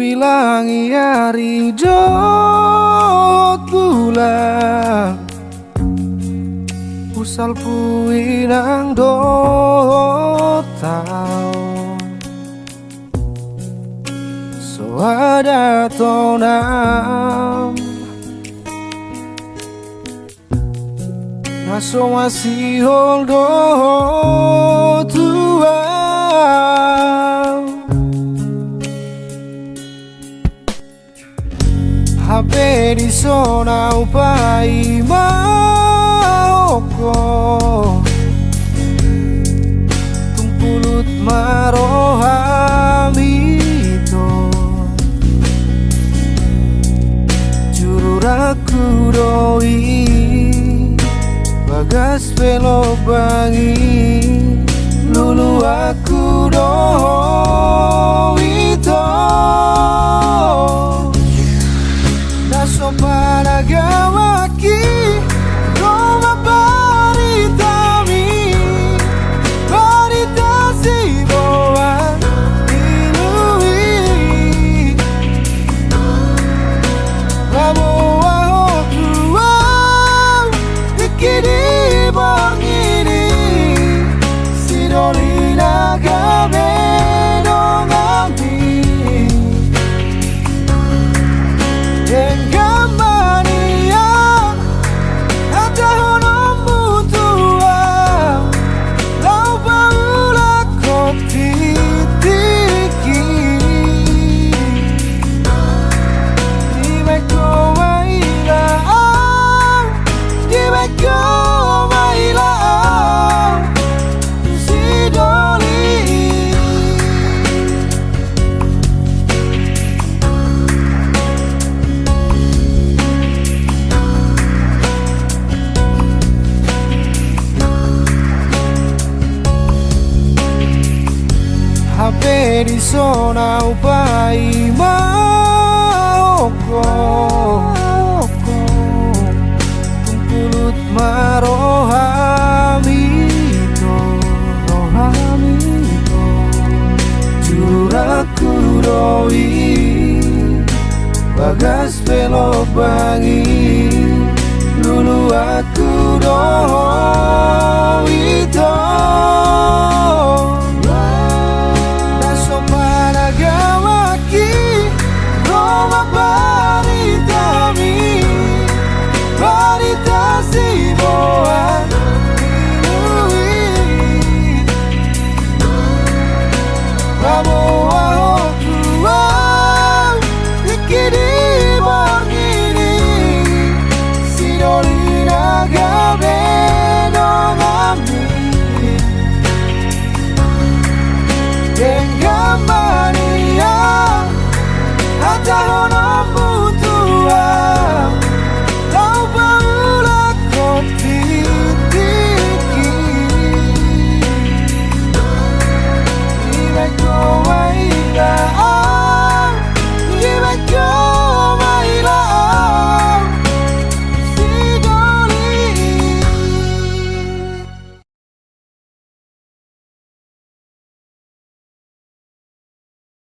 bilangi hari jot bulan usal puinang do taon so ada tonam naso masih holdo tua HP di zona upai maoko tungpulut marohamito jururaku doi bagas pelo bangi lulu aku doito naso panagawaki koma baritami barita si boa ilui lamo aho tua ikini bangini sidolina gabe dongami Engamania hata hono mutua lau baula kotitiki Dimeko maila Dimeko maila Sidoli HP di zona upai maoko tungpulut marohamito juraku doi bagas pelo bangi lulu aku doito